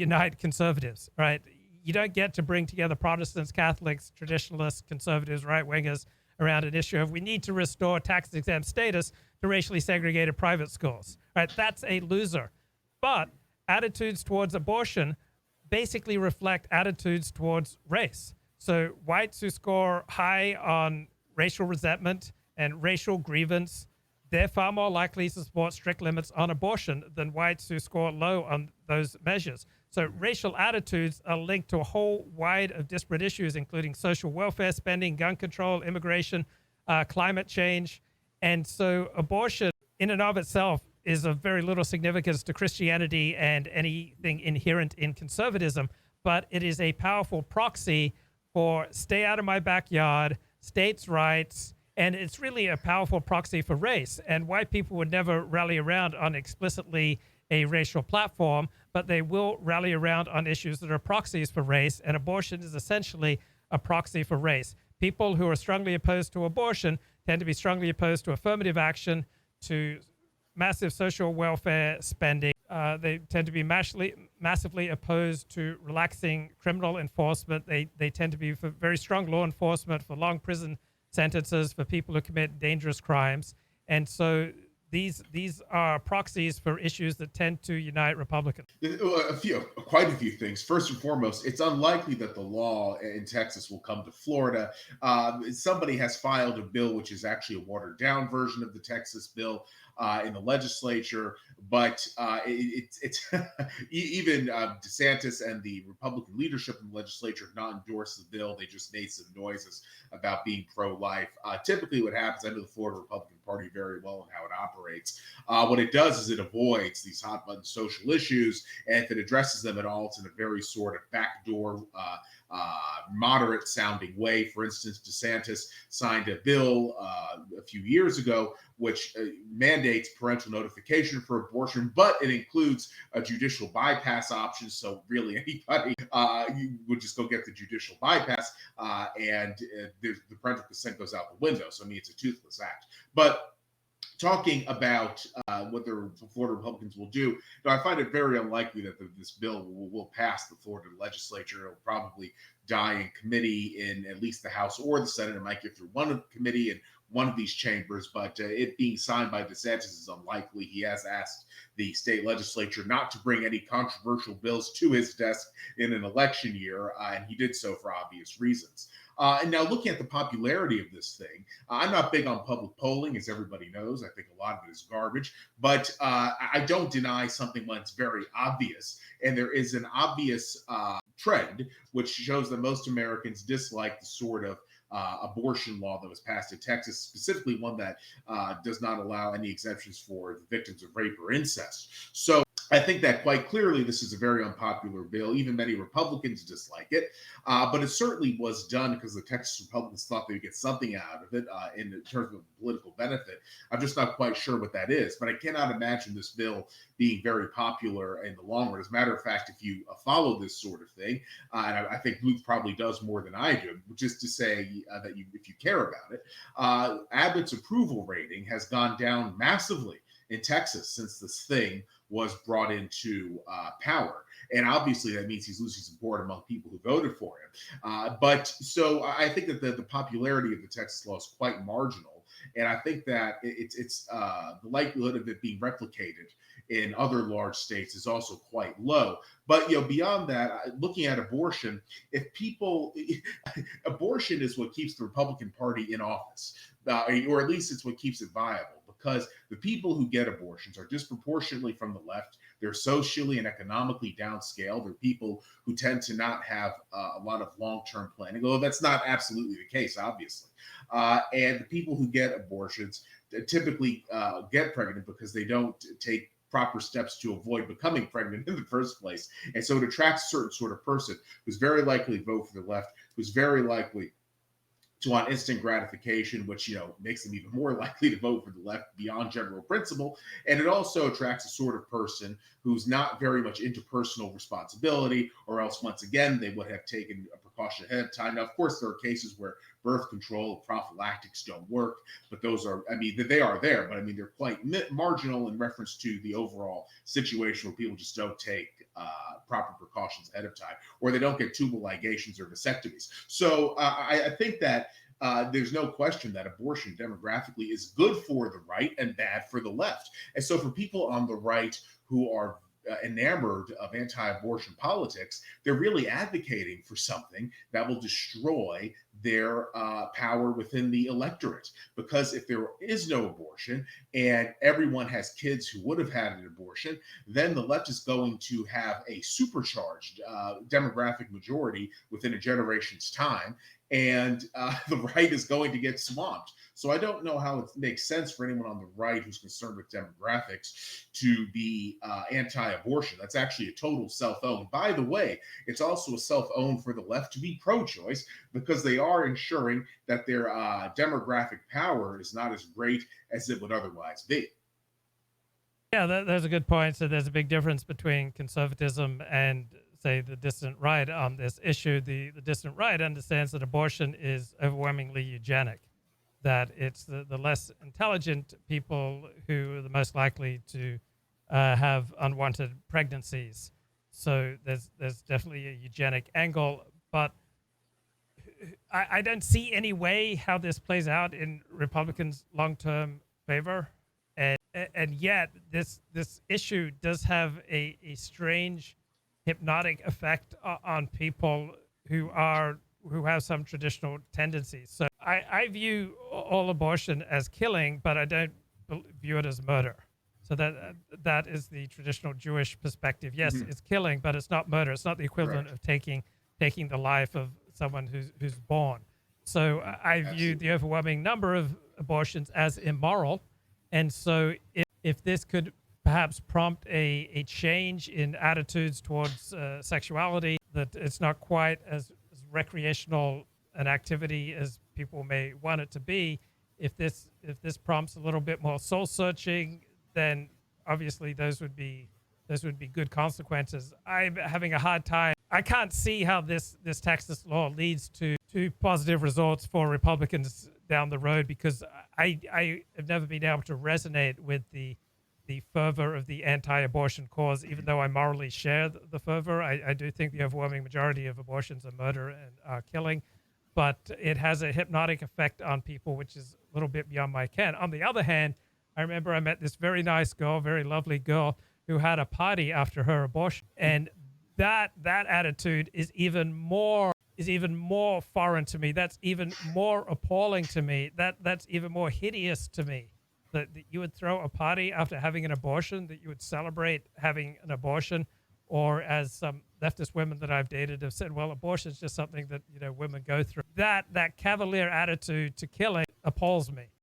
unite conservatives, right? You don't get to bring together Protestants, Catholics, traditionalists, conservatives, right-wingers around an issue of we need to restore tax-exempt status to racially segregated private schools, right? That's a loser. But attitudes towards abortion basically reflect attitudes towards race. So whites who score high on racial resentment and racial grievance, they're far more likely to support strict limits on abortion than whites who score low on those measures. So racial attitudes are linked to a whole wide of disparate issues, including social welfare spending, gun control, immigration, climate change. And so abortion in and of itself is of very little significance to Christianity and anything inherent in conservatism, but it is a powerful proxy for stay out of my backyard, states' rights, and it's really a powerful proxy for race. And white people would never rally around on explicitly a racial platform, but they will rally around on issues that are proxies for race, and abortion is essentially a proxy for race. People who are strongly opposed to abortion tend to be strongly opposed to affirmative action, to massive social welfare spending. They tend to be massively opposed to relaxing criminal enforcement. They tend to be for very strong law enforcement, for long prison sentences for people who commit dangerous crimes. And so these are proxies for issues that tend to unite Republicans. Quite a few things. First and foremost, it's unlikely that the law in Texas will come to Florida. Somebody has filed a bill which is actually a watered down version of the Texas bill in the legislature, but it's even DeSantis and the Republican leadership in the legislature have not endorsed the bill. They just made some noises about being pro-life. Typically, what happens, I know the Florida Republican Party very well and how it operates. What it does is it avoids these hot button social issues, and if it addresses them at all, it's in a very sort of backdoor, moderate sounding way. For instance, DeSantis signed a bill a few years ago which mandates parental notification for abortion, but it includes a judicial bypass option. So really anybody you would just go get the judicial bypass and the parental consent goes out the window. So I mean, it's a toothless act. But talking about what the Florida Republicans will do, I find it very unlikely that this bill will pass the Florida legislature. It'll probably die in committee in at least the House or the Senate. It might get through one committee in one of these chambers, but it being signed by DeSantis is unlikely. He has asked the state legislature not to bring any controversial bills to his desk in an election year, and he did so for obvious reasons. And now looking at the popularity of this thing, I'm not big on public polling, as everybody knows. I think a lot of it is garbage, but I don't deny something when it's very obvious. And there is an obvious trend which shows that most Americans dislike the sort of abortion law that was passed in Texas, specifically one that does not allow any exemptions for the victims of rape or incest. So I think that quite clearly this is a very unpopular bill. Even many Republicans dislike it, but it certainly was done because the Texas Republicans thought they would get something out of it in terms of political benefit. I'm just not quite sure what that is, but I cannot imagine this bill being very popular in the long run. As a matter of fact, if you follow this sort of thing, and I think Luke probably does more than I do, which is to say that if you care about it, Abbott's approval rating has gone down massively in Texas since this thing was brought into power. And obviously that means he's losing support among people who voted for him. But so I think that the popularity of the Texas law is quite marginal. And I think that it's the likelihood of it being replicated in other large states is also quite low. But beyond that, looking at abortion, if people, abortion is what keeps the Republican Party in office, or at least it's what keeps it viable. Because the people who get abortions are disproportionately from the left. They're socially and economically downscaled. They're people who tend to not have a lot of long-term planning, although that's not absolutely the case, obviously. And the people who get abortions typically get pregnant because they don't take proper steps to avoid becoming pregnant in the first place. And so it attracts a certain sort of person who's very likely to vote for the left, who's very likely to want instant gratification, which makes them even more likely to vote for the left beyond general principle. And it also attracts a sort of person who's not very much into personal responsibility, or else once again they would have taken a precaution ahead of time. Now, of course, there are cases where birth control or prophylactics don't work, but those are, they are there, but they're quite marginal in reference to the overall situation where people just don't take proper precautions precautions ahead of time, or they don't get tubal ligations or vasectomies. So I think that there's no question that abortion demographically is good for the right and bad for the left. And so for people on the right who are enamored of anti-abortion politics, they're really advocating for something that will destroy their power within the electorate. Because if there is no abortion and everyone has kids who would have had an abortion, then the left is going to have a supercharged demographic majority within a generation's time, and the right is going to get swamped. So I don't know how it makes sense for anyone on the right who's concerned with demographics to be anti-abortion. That's actually a total self-own. By the way, it's also a self-own for the left to be pro-choice, because they are ensuring that their demographic power is not as great as it would otherwise be. Yeah, there's a good point. So there's a big difference between conservatism and, say, the distant right on this issue. The distant right understands that abortion is overwhelmingly eugenic, that it's the less intelligent people who are the most likely to have unwanted pregnancies. So there's definitely a eugenic angle, but I don't see any way how this plays out in Republicans' long-term favor, and yet this issue does have a strange hypnotic effect on people who have some traditional tendencies. So I view all abortion as killing, but I don't view it as murder. So that is the traditional Jewish perspective. Yes, it's killing, but it's not murder. It's not the equivalent of taking the life of someone who's born. So I view the overwhelming number of abortions as immoral. And so if this could perhaps prompt a change in attitudes towards sexuality, that it's not quite as recreational an activity as people may want it to be, if this prompts a little bit more soul searching, then obviously those would be good consequences. I'm having a hard time. I can't see how this Texas law leads to positive results for Republicans down the road, because I have never been able to resonate with the fervor of the anti-abortion cause, even though I morally share the fervor. I do think the overwhelming majority of abortions are murder and are killing, but it has a hypnotic effect on people, which is a little bit beyond my ken. On the other hand, I remember I met this very nice girl, very lovely girl, who had a party after her abortion, and that attitude is even more foreign to me. That's even more appalling to me. That's even more hideous to me. That you would throw a party after having an abortion, that you would celebrate having an abortion, or as some leftist women that I've dated have said, well, abortion is just something that women go through. That cavalier attitude to killing appalls me.